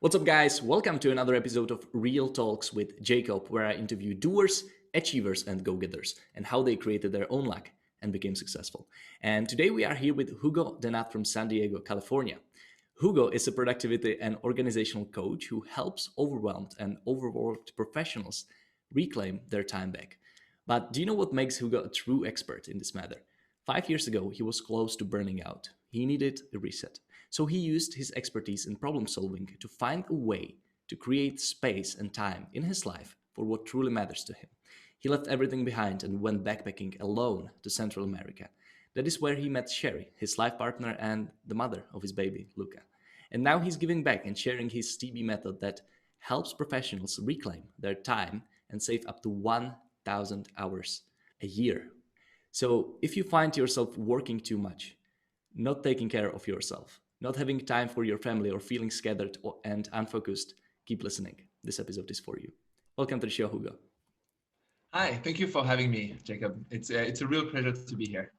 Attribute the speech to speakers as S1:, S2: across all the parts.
S1: What's up, guys? Welcome to another episode of Real Talks with Jakub, where I interview doers, achievers, and go getters, and how they created their own luck and became successful. And today we are here with Hugo Denat from San Diego, California. Hugo is a productivity and organizational coach who helps overwhelmed and overworked professionals reclaim their time back. But do you know what makes Hugo a true expert in this matter? 5 years ago, he was close to burning out. He needed a reset. So he used his expertise in problem solving to find a way to create space and time in his life for what truly matters to him. He left everything behind and went backpacking alone to Central America. That is where he met Sheri, his life partner and the mother of his baby, Luca. And now he's giving back and sharing his TB method that helps professionals reclaim their time and save up to 1,000 hours a year. So if you find yourself working too much, not taking care of yourself, not having time for your family, or feeling scattered and unfocused, keep listening. This episode is for you. Welcome to the show, Hugo.
S2: Hi, thank you for having me, Jacob. It's a real pleasure to be here.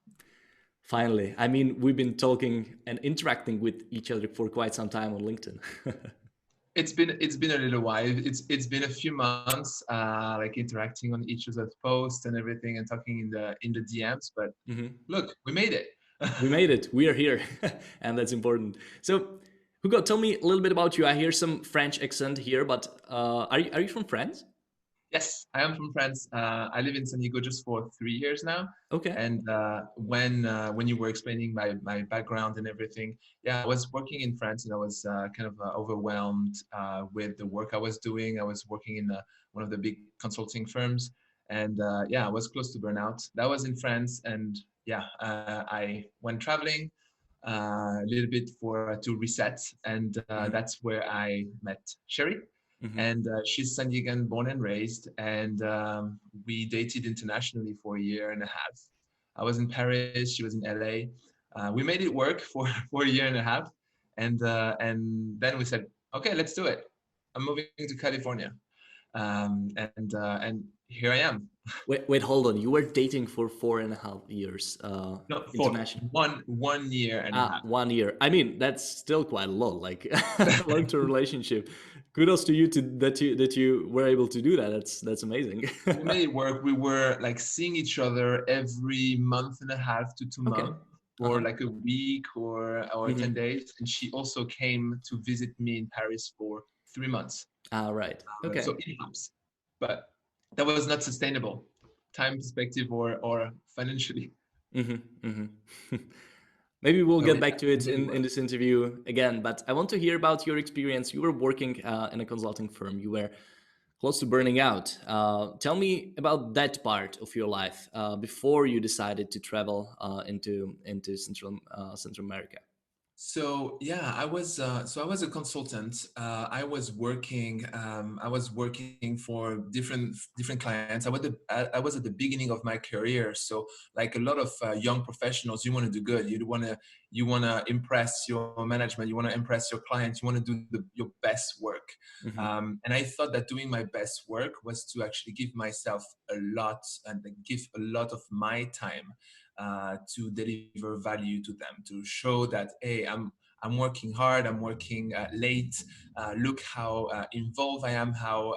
S1: Finally, I mean, we've been talking and interacting with each other for quite some time on LinkedIn.
S2: It's been a little while. It's been a few months, like interacting on each other's posts and everything, and talking in the DMs. But Look, we made it.
S1: We made it. We are here, and that's important. So, Hugo, tell me a little bit about you. I hear some French accent here, but are you from France?
S2: Yes, I am from France. I live in San Diego just for 3 years now.
S1: Okay.
S2: And when you were explaining my background and everything, yeah, I was working in France and I was kind of overwhelmed with the work I was doing. I was working in one of the big consulting firms, and yeah, I was close to burnout. That was in France, and yeah, I went traveling a little bit to reset, and that's where I met Sheri. And she's San Diegan born and raised, and we dated internationally for a year and a half. I was in Paris, she was in LA. We made it work for, for a year and a half, and then we said, okay, let's do it. I'm moving to California, and here I am.
S1: Wait, hold on. You were dating for 4.5 years.
S2: No, for
S1: International.
S2: one year and a half.
S1: 1 year. I mean, that's still quite a lot. Like long-term relationship. Kudos to you that you were able to do that. That's amazing.
S2: We made it work. We were like seeing each other every month and a half to 2 months, or like a week or 10 days. And she also came to visit me in Paris for 3 months.
S1: Right. Okay.
S2: So in-house, but that was not sustainable, time perspective or financially.
S1: Maybe we'll get back to it in this interview again, but I want to hear about your experience. You were working in a consulting firm. You were close to burning out. Tell me about that part of your life before you decided to travel into Central America.
S2: So yeah, I was a consultant. I was working for different clients. I was at the beginning of my career. So like a lot of young professionals, you want to do good. You want to impress your management. You want to impress your clients. You want to do your best work. And I thought that doing my best work was to actually give myself a lot and give a lot of my time to deliver value to them, to show that, hey, I'm working hard, I'm working late. Look how involved I am. How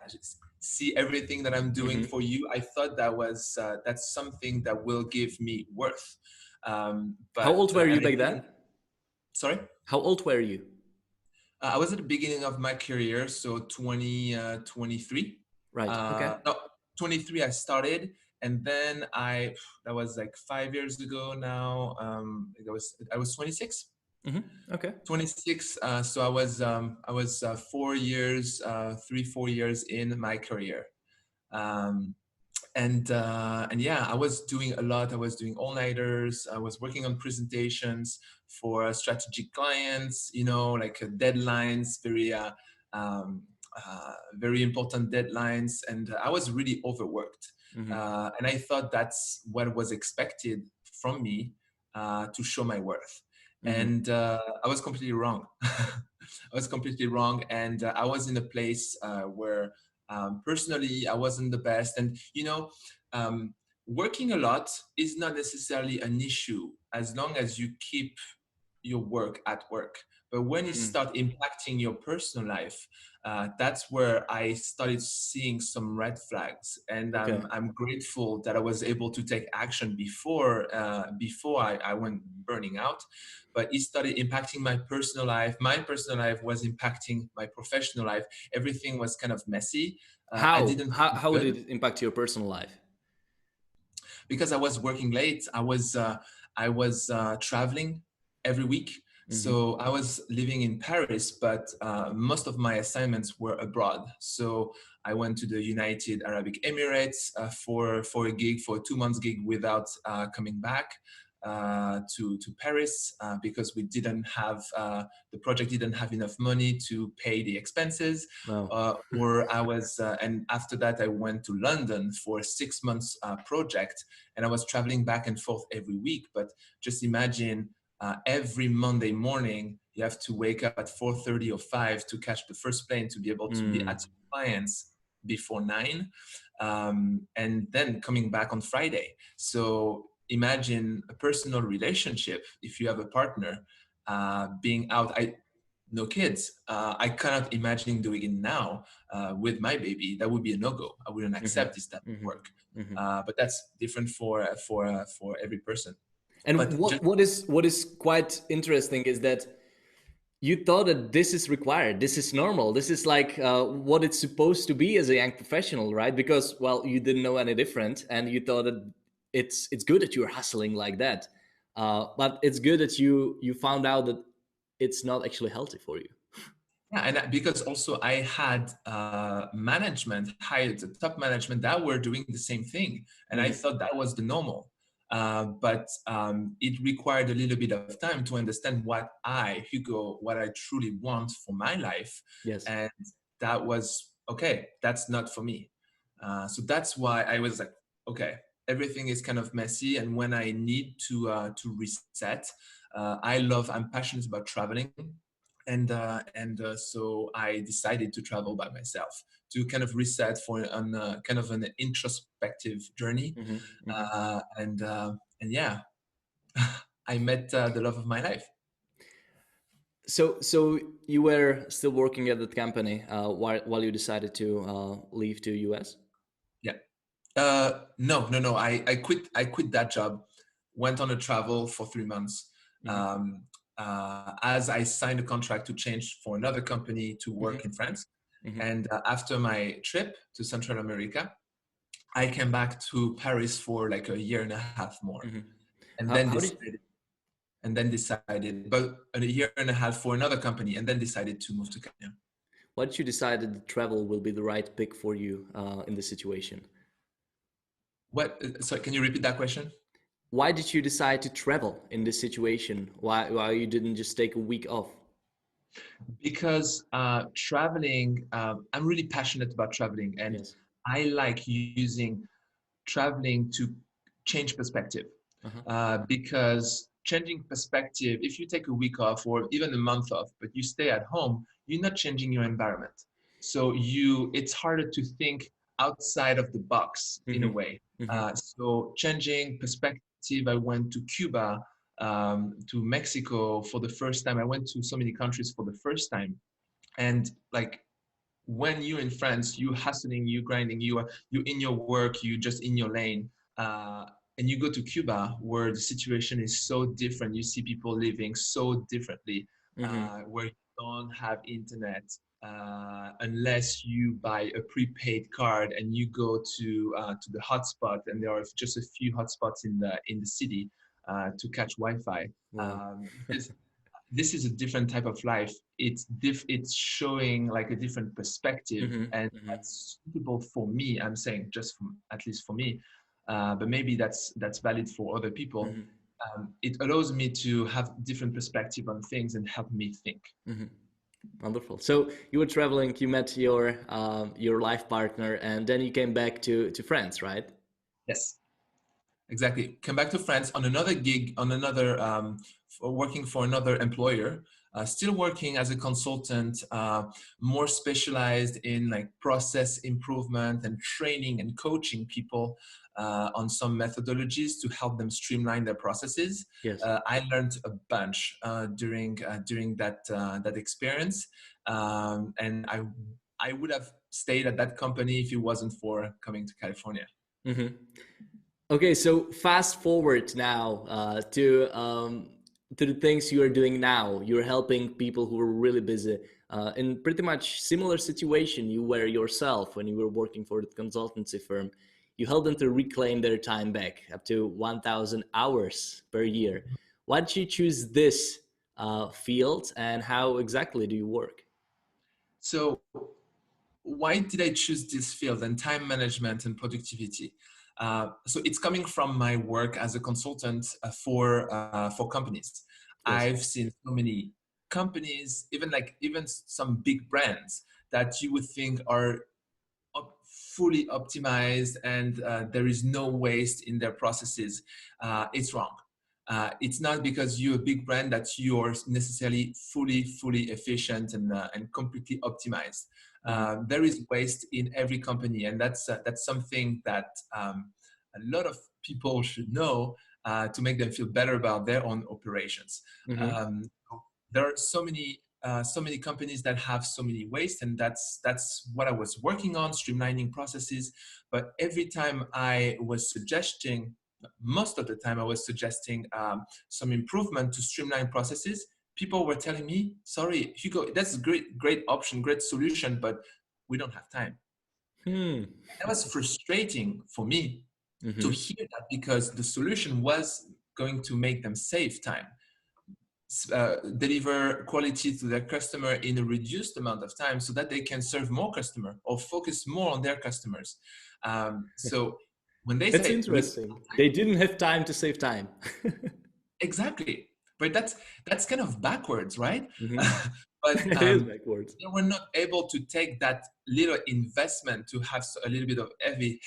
S2: just see everything that I'm doing for you. I thought that's something that will give me worth.
S1: But how old were you back then?
S2: Sorry.
S1: How old were you?
S2: I was at the beginning of my career, so 23.
S1: Right. Okay.
S2: No, 23. I started. And then that was like 5 years ago now. I was 26.
S1: Okay.
S2: 26. So I was 4 years, 4 years in my career. And yeah, I was doing a lot. I was doing all-nighters. I was working on presentations for strategic clients, like deadlines, very important deadlines. And I was really overworked. And I thought that's what was expected from me to show my worth. And I was completely wrong. I was completely wrong. And I was in a place where personally, I wasn't the best. And, working a lot is not necessarily an issue as long as you keep your work at work. But when it
S1: Mm.
S2: start impacting your personal life, that's where I started seeing some red flags, and
S1: Okay.
S2: I'm grateful that I was able to take action before I went burning out. But it started impacting my personal life. My personal life was impacting my professional life. Everything was kind of messy. I
S1: How
S2: didn't
S1: how
S2: feel
S1: how did
S2: good
S1: it impact your personal life?
S2: because I was working late. I was traveling every week.
S1: Hmm.
S2: So I was living in Paris, but most of my assignments were abroad. So I went to the United Arab Emirates for a gig, for a 2 months gig without coming back to Paris because we didn't have the project didn't have enough money to pay the expenses.
S1: Wow.
S2: Or I was, and after that I went to London for a 6 months project, and I was traveling back and forth every week. But just imagine every Monday morning you have to wake up at 4:30 or 5 to catch the first plane to be able to be
S1: Mm.
S2: at your clients before 9, and then coming back on Friday. So imagine a personal relationship if you have a partner being out. I no kids. I cannot imagine doing it now with my baby. That would be a no-go. I wouldn't
S1: Hmm.
S2: accept this type of
S1: Hmm.
S2: work.
S1: Hmm.
S2: But that's different for every person.
S1: And
S2: But just
S1: what is quite interesting is that you thought that this is required, this is normal, this is like what it's supposed to be as a young professional, right? Because well, you didn't know any different, and you thought that it's good that you're hustling like that, but it's good that you found out that it's not actually healthy for you.
S2: yeah, and because also I had management, hired the top management that were doing the same thing, and I
S1: Hmm.
S2: thought that was the normal. But it required a little bit of time to understand what Hugo, what I truly want for my life,
S1: Yes.
S2: and that was okay. That's not for me. So that's why I was like, okay, everything is kind of messy, and when I need to reset, I'm passionate about traveling, and so I decided to travel by myself to kind of reset for on kind of an introspective journey,
S1: Hmm. Hmm.
S2: and yeah, I met the love of my life.
S1: So you were still working at that company while you decided to leave to US.
S2: Yeah. No, no, no. I quit that job, went on a travel for 3 months.
S1: Hmm.
S2: Um, as I signed a contract to change for another company to
S1: Hmm.
S2: work in France.
S1: Hmm.
S2: And after my trip to Central America, I came back to Paris for like a year and a half more,
S1: Hmm.
S2: and
S1: how,
S2: then
S1: how did
S2: decided, but a year and a half for another company, and then decided to move to Kenya.
S1: Why did you decide that travel will be the right pick for you in this situation?
S2: What? So can you repeat that question?
S1: Why did you decide to travel in this situation? Why you didn't just take a week off?
S2: Because traveling, I'm really passionate about traveling, and
S1: Yes.
S2: I like using traveling to change perspective.
S1: Uh-huh.
S2: Because changing perspective, if you take a week off or even a month off, but you stay at home, you're not changing your environment. So it's harder to think outside of the box in a
S1: Hmm.
S2: way.
S1: Hmm.
S2: So changing perspective, I went to Cuba, to Mexico for the first time. I went to so many countries for the first time, and like when you're in France, you hustling, you grinding, you in your work, you just in your lane. And you go to Cuba, where the situation is so different. You see people living so differently,
S1: Hmm.
S2: where you don't have internet unless you buy a prepaid card and you go to the hotspot, and there are just a few hotspots in the city to catch Wi-Fi.
S1: Wow.
S2: Because this is a different type of life. It's showing like a different perspective,
S1: Hmm.
S2: and
S1: Hmm.
S2: that's suitable for me. I'm saying just at least for me, but maybe that's valid for other people.
S1: Hmm.
S2: It allows me to have different perspective on things and help me think.
S1: Hmm. Wonderful. So you were traveling, you met your life partner, and then you came back to France, right?
S2: Yes. Exactly. Come back to France on another gig, on another working for another employer. still working as a consultant, more specialized in like process improvement and training and coaching people on some methodologies to help them streamline their processes.
S1: Yes.
S2: I learned a bunch during that experience, and I would have stayed at that company if it wasn't for coming to California.
S1: Hmm. Okay, so fast forward now to the things you are doing now. You're helping people who are really busy in pretty much similar situation you were yourself when you were working for the consultancy firm. You help them to reclaim their time back up to 1,000 hours per year. Why did you choose this field, and how exactly do you work?
S2: So why did I choose this field and time management and productivity? So it's coming from my work as a consultant for companies.
S1: Yes.
S2: I've seen so many companies, even some big brands that you would think are fully optimized and there is no waste in their processes. It's wrong. It's not because you're a big brand that you're necessarily fully efficient and completely optimized.
S1: Hmm.
S2: There is waste in every company, and that's something that a lot of people should know to make them feel better about their own operations.
S1: Hmm.
S2: Um, there are so many companies that have so many waste, and that's what I was working on, streamlining processes. But every time I was suggesting, most of the time I was suggesting some improvement to streamline processes, people were telling me, sorry Hugo, that's a great option, great solution, but we don't have time.
S1: Hmm.
S2: That was frustrating for me to
S1: Hmm.
S2: hear that, because the solution was going to make them save time, deliver quality to their customer in a reduced amount of time so that they can serve more customer or focus more on their customers. So when they
S1: That's
S2: say
S1: interesting. They didn't have time to save time.
S2: exactly, but that's kind of backwards, right?
S1: Hmm.
S2: But
S1: It is backwards.
S2: they were not able to take that little investment to have a little bit of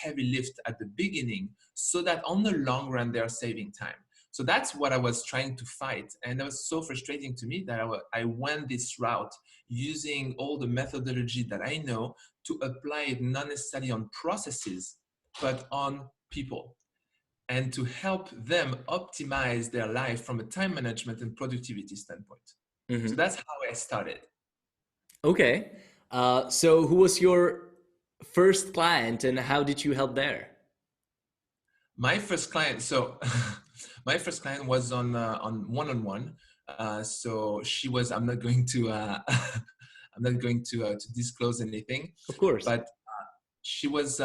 S2: heavy lift at the beginning, so that on the long run they are saving time. So that's what I was trying to fight, and it was so frustrating to me that I went this route, using all the methodology that I know to apply it not necessarily on processes but on people, and to help them optimize their life from a time management and productivity standpoint. So
S1: Hmm.
S2: that's how I started.
S1: Okay. So who was your first client and how did you help there?
S2: My first client, so my first client was on one-on-one. So she was. I'm not going to. I'm not going to disclose anything,
S1: Of course.
S2: but she was.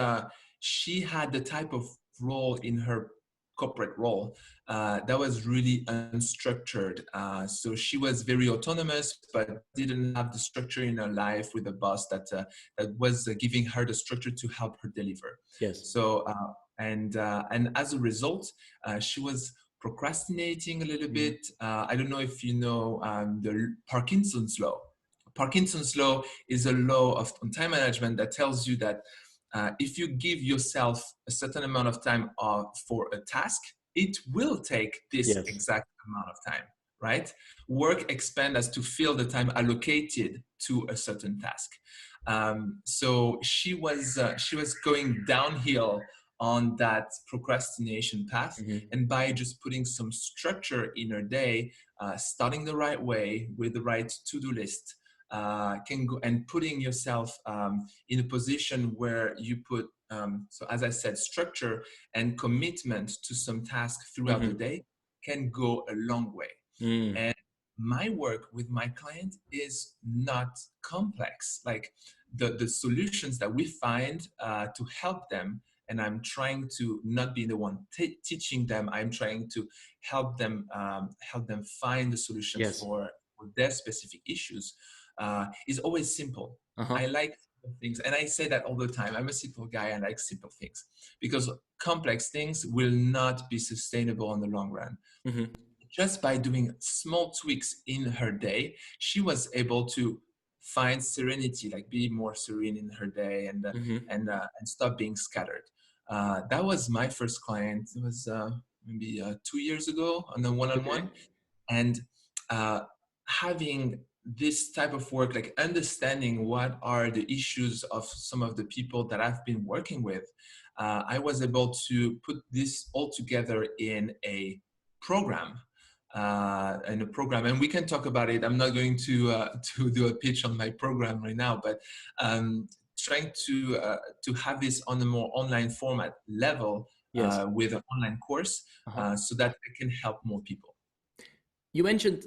S2: She had the type of role in her corporate role that was really unstructured. So she was very autonomous, but didn't have the structure in her life with a boss that was giving her the structure to help her deliver.
S1: Yes.
S2: So and as a result, she was procrastinating a little
S1: Hmm.
S2: bit. I don't know if you know the Parkinson's law. Parkinson's law is a law of time management that tells you that if you give yourself a certain amount of time for a task, it will take this
S1: Yes.
S2: exact amount of time, right? Work expand as to fill the time allocated to a certain task. So she was going downhill on that procrastination path,
S1: Hmm.
S2: and by just putting some structure in her day, starting the right way with the right to-do list, can go and putting yourself in a position where you put so as I said, structure and commitment to some task throughout the
S1: Hmm.
S2: day can go a long way.
S1: Mm.
S2: And my work with my client is not complex. Like the solutions that we find to help them, and I'm trying to not be the one teaching them. I'm trying to help them find the solutions
S1: Yes.
S2: for their specific issues. Is always simple.
S1: Uh-huh.
S2: I like simple things, and I say that all the time. I'm a simple guy. I like simple things, because complex things will not be sustainable in the long run.
S1: Hmm.
S2: Just by doing small tweaks in her day, she was able to find serenity, like be more serene in her day,
S1: Hmm.
S2: and stop being scattered. That was my first client. It was maybe 2 years ago on the
S1: Okay.
S2: one-on-one, and uh, having this type of work, like understanding what are the issues of some of the people that I've been working with, I was able to put this all together in a program. And we can talk about it. I'm not going to to do a pitch on my program right now, but trying to have this on a more online format level
S1: Yes.
S2: with an online course,
S1: Uh-huh.
S2: so that I can help more people.
S1: You mentioned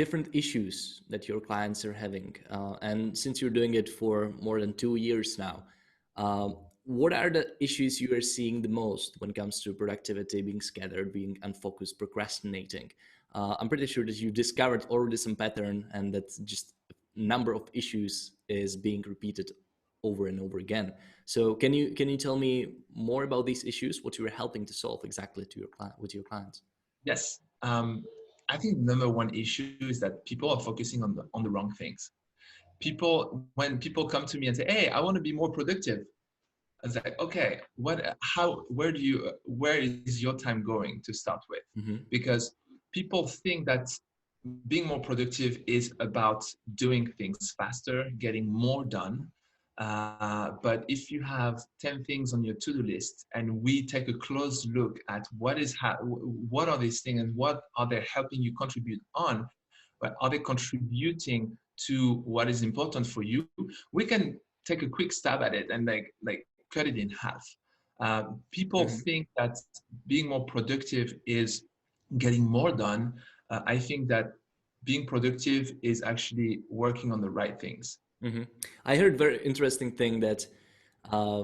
S1: different issues that your clients are having, and since you're doing it for more than 2 years now, what are the issues you are seeing the most when it comes to productivity, being scattered, being unfocused, procrastinating? I'm pretty sure that you discovered already some pattern, and that just number of issues is being repeated over and over again. So can you tell me more about these issues? What you are helping to solve exactly to your client with your clients?
S2: Yes. I think the number one issue is that people are focusing on the wrong things. When people come to me and say, "Hey, I want to be more productive," I was like, "Okay, where is your time going to start with?"
S1: Hmm.
S2: Because people think that being more productive is about doing things faster, getting more done. But if you have 10 things on your to-do list and we take a close look at what are these things and what are they helping you contribute on, but are they contributing to what is important for you, we can take a quick stab at it and like cut it in half. People
S1: Hmm.
S2: think that being more productive is getting more done. I think that being productive is actually working on the right things.
S1: Hmm. I heard very interesting thing that um,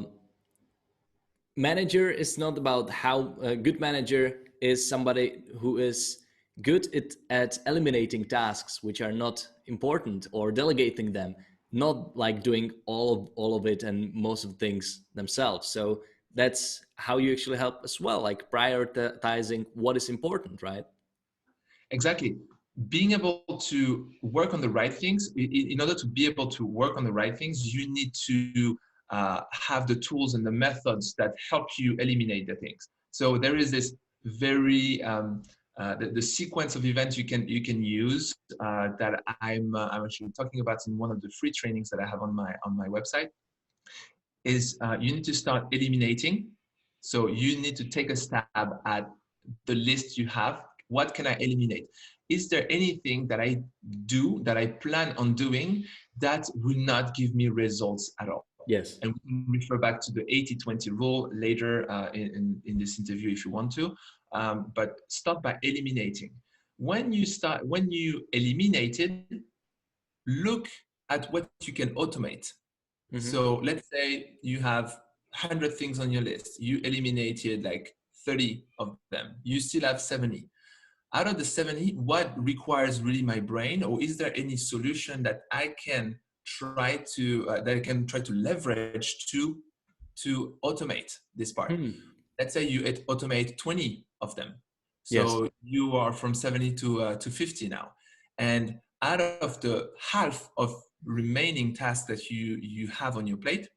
S1: manager is not about how a good manager is somebody who is good at eliminating tasks which are not important or delegating them, not like doing all of it and most of the things themselves. So that's how you actually help as well, like prioritizing what is important, right?
S2: Exactly. Being able to work on the right things, in order to be able to work on the right things, you need to have the tools and the methods that help you eliminate the things. So there is this very the sequence of events you can use that I'm actually talking about in one of the free trainings that I have on my website. Is you need to start eliminating. So you need to take a stab at the list you have. What can I eliminate? Is there anything that I do, that I plan on doing, that will not give me results at all?
S1: Yes.
S2: And we can refer back to the 80-20 rule later in this interview if you want to. But start by eliminating. When you eliminate it, look at what you can automate.
S1: Hmm.
S2: So let's say you have 100 things on your list. You eliminated like 30 of them. You still have 70. Out of the 70, what requires really my brain, or is there any solution that I can try to leverage to automate this part?
S1: Hmm.
S2: Let's say you automate 20 of them.
S1: Yes.
S2: So you are from 70 to 50 now. And out of the half of remaining tasks that you have on your plate,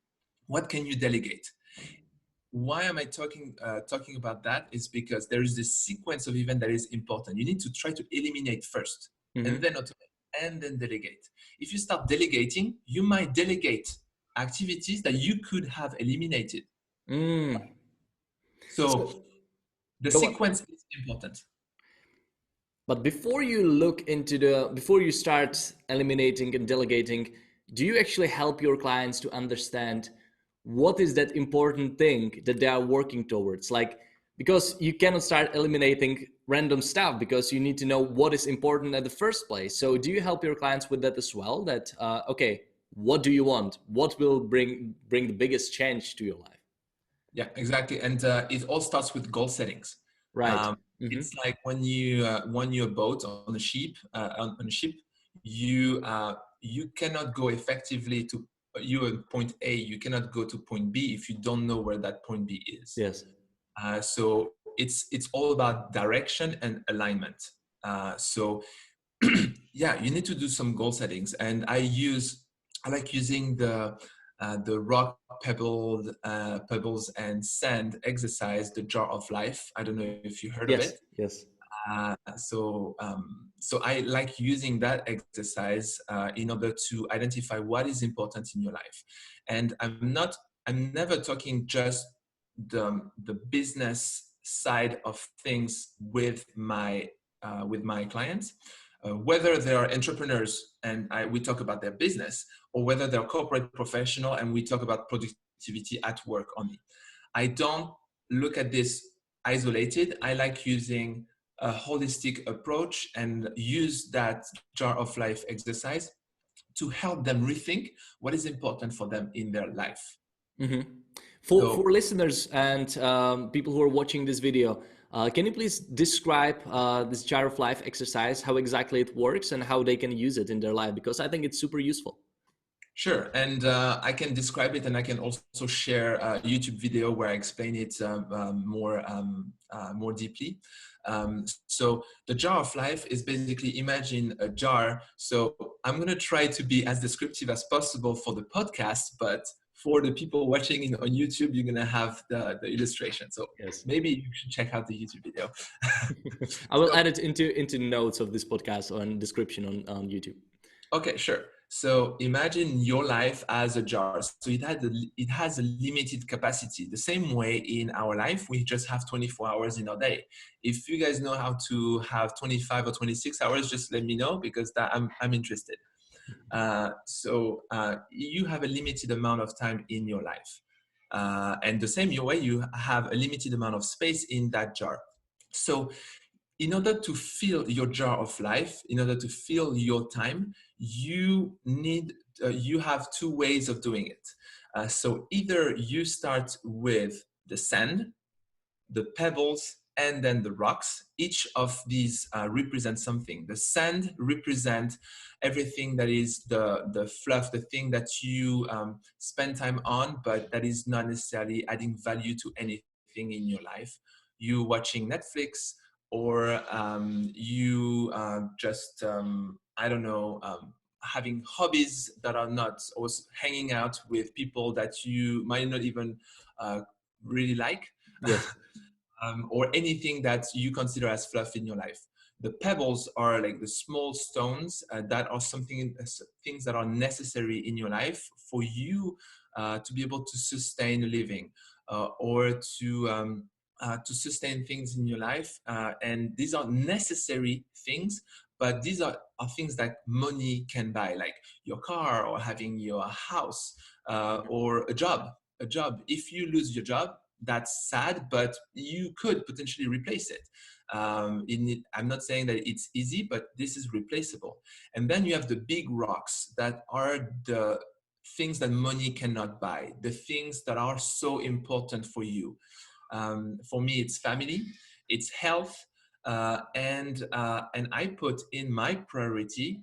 S2: what can you delegate? Why am I talking about that? Is because there is this sequence of event that is important. You need to try to eliminate first, and
S1: Hmm.
S2: then automate, and then delegate. If you start delegating, you might delegate activities that you could have eliminated.
S1: Mm. So
S2: So the
S1: go on.
S2: sequence is important.
S1: But before you start eliminating and delegating, do you actually help your clients to understand what is that important thing that they are working towards? Like, because you cannot start eliminating random stuff because you need to know what is important at the first place. So do you help your clients with that as well? That okay, what do you want? What will bring the biggest change to your life?
S2: Yeah, exactly. And it all starts with goal settings.
S1: Right.
S2: Um,
S1: Mm-hmm.
S2: it's like when you're a boat on a ship, on a ship, you cannot go effectively to you at point A. You cannot go to point B if you don't know where that point B is.
S1: Yes.
S2: So it's all about direction and alignment. So yeah, you need to do some goal settings, and I like using the rock pebbles and sand exercise, the jar of life. I don't know if you heard of
S1: Yes.
S2: it.
S1: Yes.
S2: So I like using that exercise in order to identify what is important in your life. And I'm never talking just the business side of things with my clients, whether they are entrepreneurs and we talk about their business, or whether they're corporate professional and we talk about productivity at work only. I don't look at this isolated. I like using a holistic approach and use that jar of life exercise to help them rethink what is important for them in their life.
S1: Mm-hmm. For
S2: So
S1: listeners and people who are watching this video, can you please describe this jar of life exercise, how exactly it works and how they can use it in their life? Because I think it's super useful.
S2: sure, and I can describe it, and I can also share a YouTube video where I explain it more deeply. So the jar of life is basically, imagine a jar. So I'm going to try to be as descriptive as possible for the podcast, but for the people watching on YouTube, you're going to have the illustration. So
S1: Yes.
S2: maybe you should check out the YouTube video.
S1: I will
S2: So,
S1: add it into notes of this podcast or in description on YouTube.
S2: okay, sure. So imagine your life as a jar. So it has a limited capacity. The same way in our life, we just have 24 hours in a day. If you guys know how to have 25 or 26 hours, just let me know, because I'm interested. So you have a limited amount of time in your life. And the same way, you have a limited amount of space in that jar. So in order to fill your jar of life, in order to fill your time, you have two ways of doing it. So either you start with the sand, the pebbles, and then the rocks. Each of these represents something. The sand represents everything that is the fluff, the thing that you spend time on, but that is not necessarily adding value to anything in your life. You watching Netflix, or you just I don't know, having hobbies that are not, or hanging out with people that you might not even really like.
S1: Yes.
S2: Or anything that you consider as fluff in your life. The pebbles are like the small stones that are things that are necessary in your life for you to be able to sustain a living, or to sustain things in your life. And these are necessary things, but these are things that money can buy, like your car, or having your house, or a job. A job. If you lose your job, that's sad, but you could potentially replace it. I'm not saying that it's easy, but this is replaceable. And then you have the big rocks that are the things that money cannot buy, the things that are so important for you. For me, it's family, it's health, and I put in my priority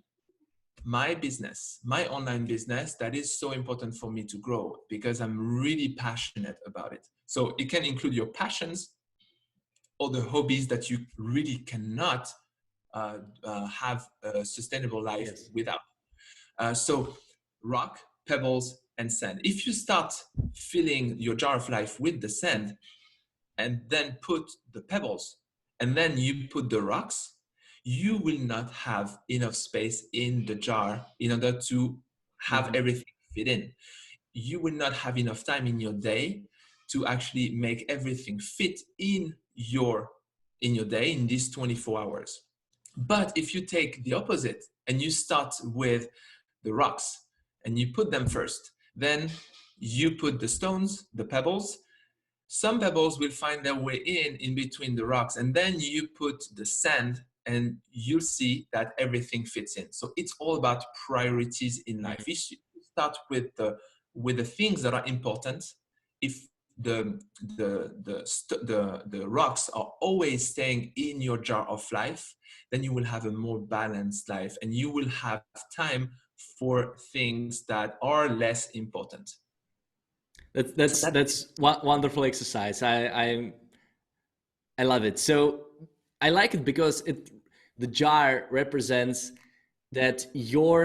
S2: my business, my online business, that is so important for me to grow, because I'm really passionate about it. So it can include your passions or the hobbies that you really cannot have a sustainable life
S1: Yes.
S2: without. So rock, pebbles, and sand. If you start filling your jar of life with the sand, and then put the pebbles, and then you put the rocks, you will not have enough space in the jar in order to have
S1: Mm-hmm.
S2: everything fit in. You will not have enough time in your day to actually make everything fit in your day in these 24 hours. But if you take the opposite and you start with the rocks and you put them first, then you put the stones, the pebbles. Some pebbles will find their way in between the rocks, and then you put the sand, and you'll see that everything fits in. So it's all about priorities in life. If you start with the things that are important, if the rocks are always staying in your jar of life, then you will have a more balanced life, and you will have time for things that are less important.
S1: That's
S2: So
S1: that's
S2: that's
S1: that's wonderful exercise. I love it. So I like it because the jar represents that your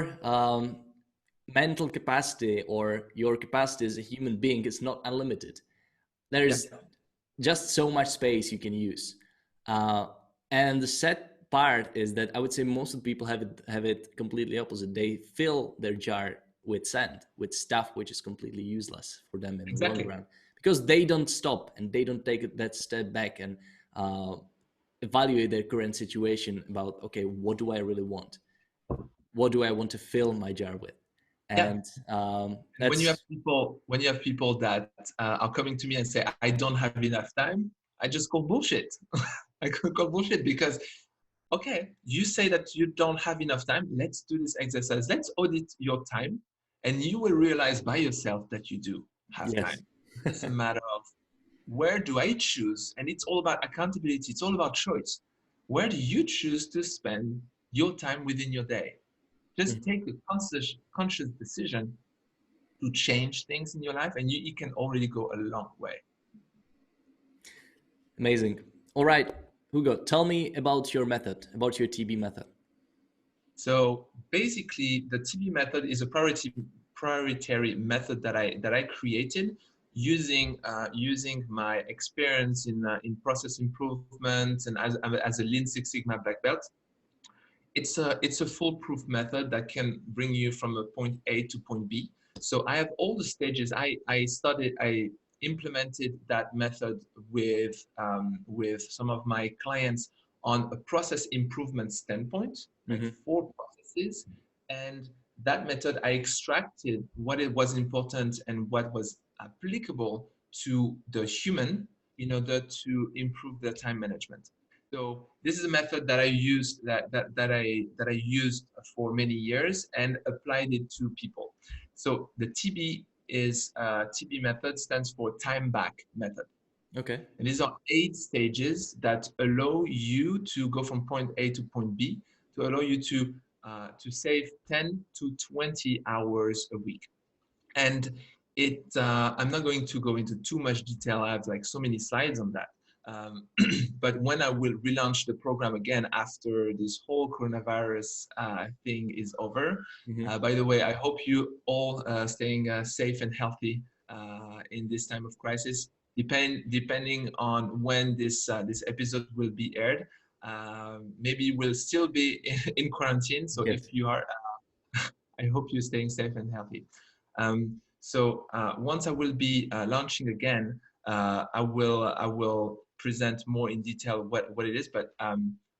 S1: mental capacity or your capacity as a human being is not unlimited.
S2: yeah.
S1: There's just so much space you can use. Uh, And the sad part is that I would say most of the people have it completely opposite. They fill their jar with sand, with stuff which is completely useless for them in the long
S2: Exactly.
S1: run, because they don't stop and they don't take that step back and evaluate their current situation about, okay, what do I really want? What do I want to fill my jar with?
S2: Yeah.
S1: And
S2: And
S1: that's
S2: when you have people that are coming to me and say, I don't have enough time, I just call bullshit. I call bullshit because, okay, you say that you don't have enough time. Let's do this exercise. Let's audit your time. And you will realize by yourself that you do have
S1: yes.
S2: time. It's just a matter of where do I choose? And it's all about accountability. It's all about choice. Where do you choose to spend your time within your day? Just
S1: Mhm.
S2: take the conscious decision to change things in your life, and you can already go a long way.
S1: Amazing. All right, Hugo, tell me about your method, about your TB method.
S2: So basically, the TB method is a prioritary method that I created using my experience in process improvement and as a Lean Six Sigma black belt. It's a foolproof method that can bring you from a point A to point B. So I have all the stages. I implemented that method with some of my clients on a process improvement standpoint, like
S1: Hmm.
S2: 4 processes. And that method, I extracted what it was important and what was applicable to the human in order to improve their time management. So this is a method that I used that I used for many years and applied it to people. So the TB method stands for time back method.
S1: Okay.
S2: And these are 8 stages that allow you to go from point A to point B to allow you to save 10 to 20 hours a week. And I'm not going to go into too much detail. I have like so many slides on that. Um, but when I will relaunch the program again after this whole coronavirus thing is over,
S1: Hmm.
S2: by the way, I hope you all staying safe and healthy in this time of crisis. Depending on when this episode will be aired, maybe we'll still be in quarantine. So if
S1: Yes.
S2: you are, I hope you're staying safe and healthy. So once I will be launching again, I will present more in detail what it is. But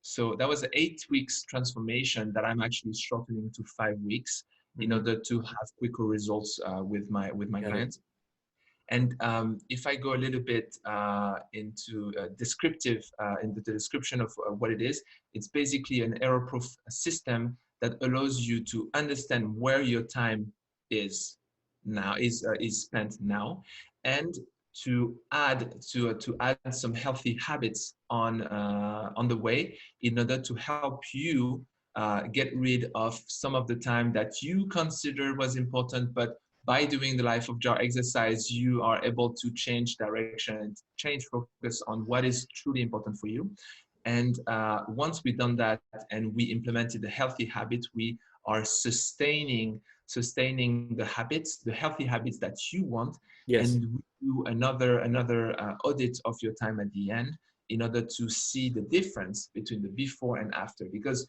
S2: so that was an 8 weeks transformation that I'm actually shortening to 5 weeks in
S1: Hmm.
S2: order to have quicker results with my
S1: Got it.
S2: clients. And if I go a little bit into descriptive in the description of what it is, it's basically an error-proof system that allows you to understand where your time is is spent now, and to add some healthy habits on the way in order to help you get rid of some of the time that you consider was important, but by doing the life of jar exercise, you are able to change direction, change focus on what is truly important for you. And once we've done that and we implemented the healthy habit, we are sustaining the healthy habits that you want,
S1: Yes.
S2: and we do another audit of your time at the end in order to see the difference between the before and after, because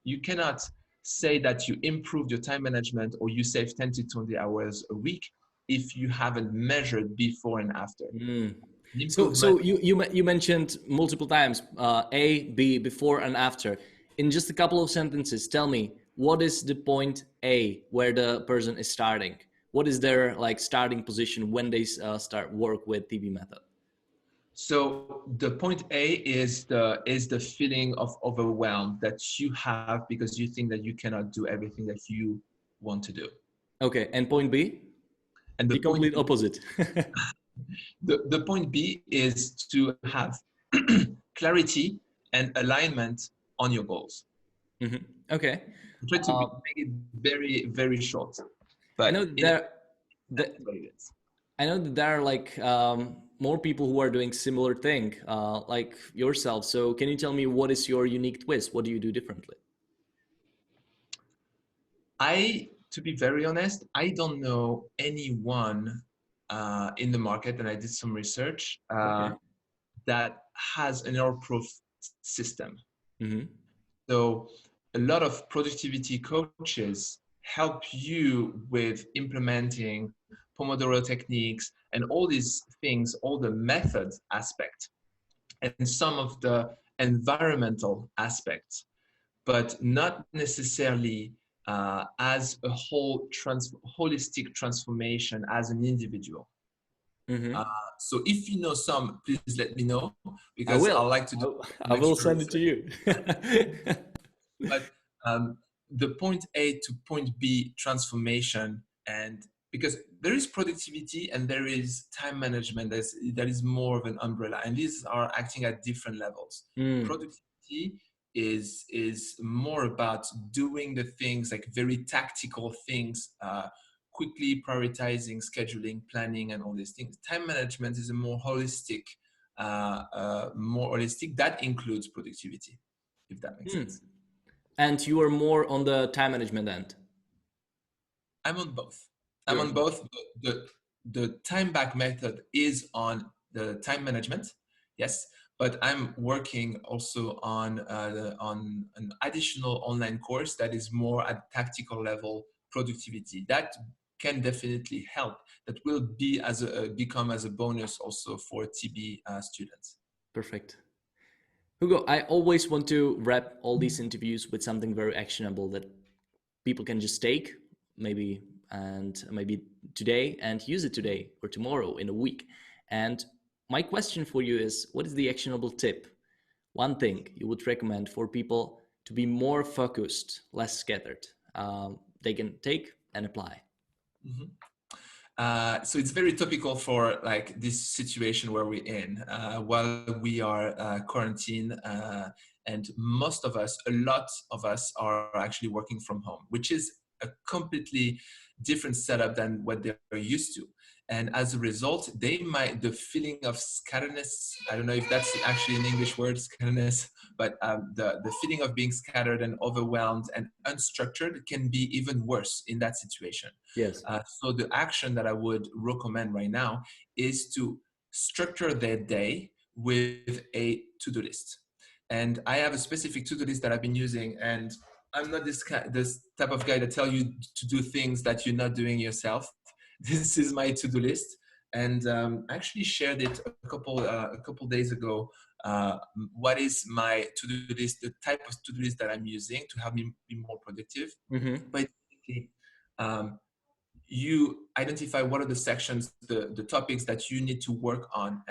S2: you cannot say that you improved your time management or you save 10 to 20 hours a week if you haven't measured before and after.
S1: Mm.
S2: The
S1: So
S2: improvement.
S1: you mentioned multiple times A, B, before and after. In just a couple of sentences, tell me what is the point A where the person is starting? What is their like starting position when they start work with TB method?
S2: So the point A is the feeling of overwhelm that you have because you think that you cannot do everything that you want to do.
S1: Okay, and point B,
S2: And the
S1: the
S2: point
S1: complete
S2: B,
S1: opposite.
S2: the point B is to have clarity and alignment on your goals.
S1: Hmm. Okay,
S2: I try to
S1: uh,
S2: make it very, very short,
S1: I know
S2: but
S1: that
S2: in
S1: that
S2: that's what it is.
S1: I know that there are like more people who are doing similar thing, like yourself. So can you tell me what is your unique twist? What do you do differently?
S2: To be very honest, I don't know anyone in the market, and I did some research
S1: Okay.
S2: that has an error-proof system.
S1: Mm-hmm.
S2: So a lot of productivity coaches help you with implementing Pomodoro techniques and all these things, all the methods aspect and some of the environmental aspects, but not necessarily as a holistic transformation as an individual.
S1: Mm-hmm.
S2: Uh, so if you know some, please let me know
S1: I
S2: because I
S1: will.
S2: like to do
S1: I
S2: some
S1: will send it
S2: experiments.
S1: to you.
S2: But the point A to point B transformation, and because there is productivity and there is time management, that is more of an umbrella, and these are acting at different levels.
S1: Mm.
S2: Productivity is more about doing the things like very tactical things, quickly prioritizing, scheduling, planning, and all these things. Time management is a more holistic. That includes productivity, if that makes
S1: Mm.
S2: sense.
S1: And you are more on the time management end.
S2: I'm on both. I'm
S1: You're
S2: on
S1: on both.
S2: both. The time back method is on the time management, yes, but I'm working also on an additional online course that is more at tactical level productivity. That can definitely help. That will be as become as a bonus also for TB students.
S1: Perfect. Hugo, I always want to wrap all these interviews with something very actionable that people can just take, maybe and maybe today, and use it today or tomorrow in a week. And my question for you is, what is the actionable tip? One thing you would recommend for people to be more focused, less scattered, they can take and apply.
S2: Mhm. So it's very topical for like this situation where we're in while we are quarantined, and most of us, a lot of us, are actually working from home, which is a completely different setup than what they're used to. And as a result, the feeling of scatteredness, I don't know if that's actually an English word, scatteredness, but the feeling of being scattered and overwhelmed and unstructured can be even worse in that situation.
S1: Yes.
S2: So the action that I would recommend right now is to structure their day with a to-do list. And I have a specific to-do list that I've been using, and I'm not this type of guy that tell you to do things that you're not doing yourself. This is my to-do list, and I actually shared it a couple days ago. What is my to-do list? The type of to-do list that I'm using to help me be more productive.
S1: Mm-hmm.
S2: But um, you identify what are the sections, the topics that you need to work on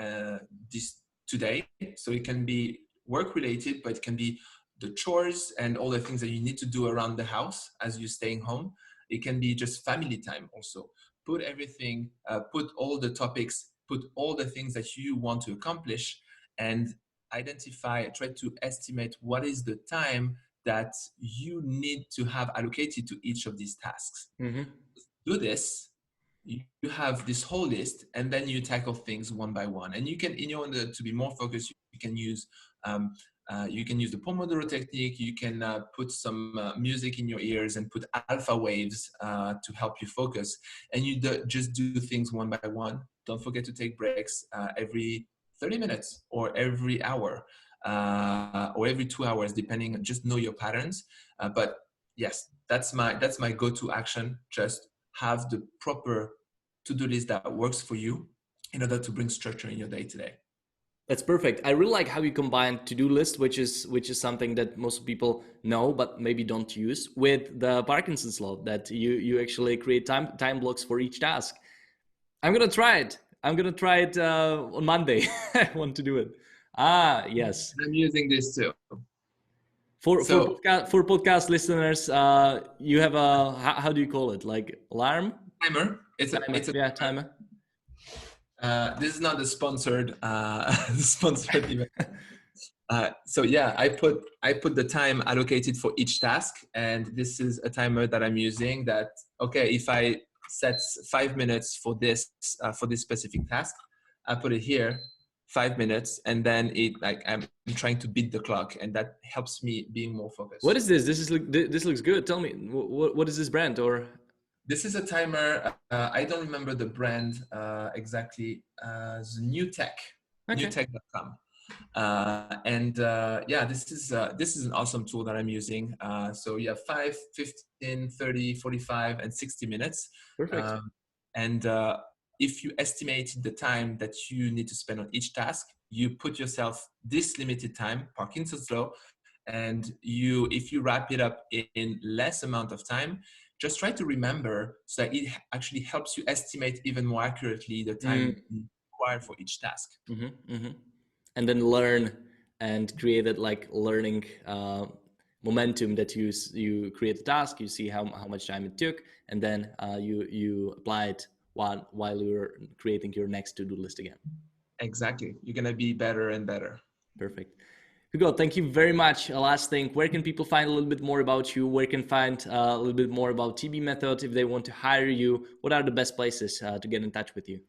S2: this today. So it can be work related, but it can be the chores and all the things that you need to do around the house as you're staying home. It can be just family time also. Put everything, put all the topics, put all the things that you want to accomplish, and try to estimate what is the time that you need to have allocated to each of these tasks.
S1: Mm-hmm.
S2: Do this, you have this whole list, and then you tackle things one by one. And you can, in order to be more focused, um, you can use the Pomodoro technique. You can put some music in your ears and put alpha waves to help you focus. And just do things one by one. Don't forget to take breaks every 30 minutes or every hour or every 2 hours, depending. Just know your patterns. But yes, that's my go-to action. Just have the proper to-do list that works for you in order to bring structure in your day-to-day.
S1: That's perfect. I really like how you combine to-do list, which is something that most people know but maybe don't use, with the Parkinson's law that you actually create time blocks for each task. I'm gonna try it. I'm gonna try it on Monday. I want to do it. Ah, yes.
S2: I'm using this too. So
S1: For podcast listeners, you have a how do you call it? Like alarm
S2: timer.
S1: timer?
S2: It's a
S1: Yeah,
S2: timer.
S1: timer.
S2: This is not the sponsored sponsored event. So yeah, I put the time allocated for each task, and this is a timer that I'm using. That okay, if I set 5 minutes for this specific task, I put it here, 5 minutes, and then I'm trying to beat the clock, and that helps me being more
S1: What
S2: focused.
S1: is this? This looks good. Tell me, what is this brand or?
S2: This is a timer. I don't remember the brand exactly. New Tech,
S1: Okay.
S2: newtech.com. Yeah, this is an awesome tool that I'm using. So you have 5, 15, 30, 45, and 60 minutes.
S1: Perfect.
S2: Um, and if you estimate the time that you need to spend on each task, you put yourself this limited time, Parkinson's law, and if you wrap it up in less amount of time, just try to remember so that it actually helps you estimate even more accurately the time
S1: Mm.
S2: required for each task.
S1: And then learn and create that like learning momentum that you create the task, you see how much time it took, and then you apply it while you're creating your next to-do list again.
S2: Exactly. You're going to be better and better.
S1: Perfect. Hugo, thank you very much. Last thing, where can people find a little bit more about you? Where can find a little bit more about TB Method if they want to hire you? What are the best places to get in touch with you?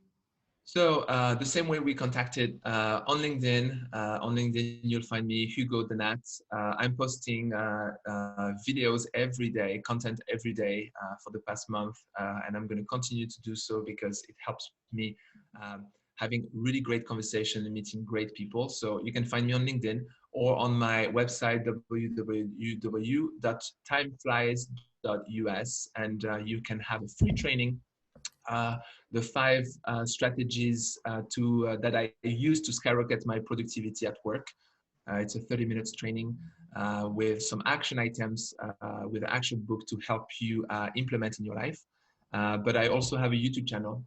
S2: So the same way we contacted on LinkedIn. On LinkedIn, you'll find me, Hugo Denat. I'm posting videos every day, content every day for the past month, and I'm going to continue to do so because it helps me having really great conversation and meeting great people. So you can find me on LinkedIn or on my website www.timeflies.us, and you can have a free training, uh, the 5 strategies that I use to skyrocket my productivity at work. It's a 30 minutes training with some action items, with an action book to help you implement in your life. But I also have a YouTube channel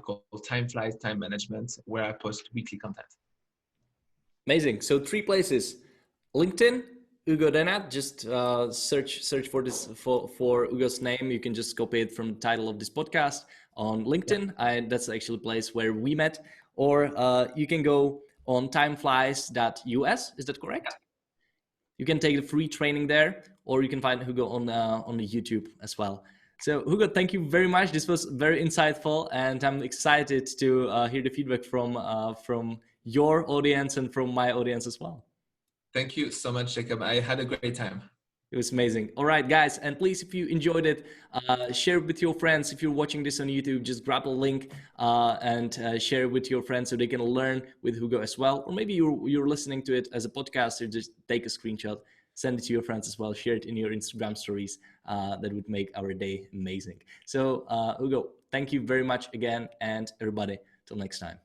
S2: called Time Flies Time Management, where I post weekly content.
S1: Amazing. So 3 places: LinkedIn, Hugo Denat. Just search for this for Hugo's name. You can just copy it from the title of this podcast on
S2: Yeah,
S1: LinkedIn. That's actually a place where we met. Or you can go on timeflies.us. Is that correct? You can take the free training there, or you can find Hugo on the YouTube as well. So Hugo, thank you very much. This was very insightful, and I'm excited to hear the feedback from your audience and from my audience as well.
S2: thank you so much, Jacob. I had a great time.
S1: It was amazing. All right, guys, and please, if you enjoyed it, share it with your friends. If you're watching this on YouTube, just grab a link and share it with your friends so they can learn with Hugo as well. Or maybe you're listening to it as a podcast, so just take a screenshot, send it to your friends as well, share it in your Instagram stories. That would make our day amazing. So, Hugo, thank you very much again, and everybody, till next time.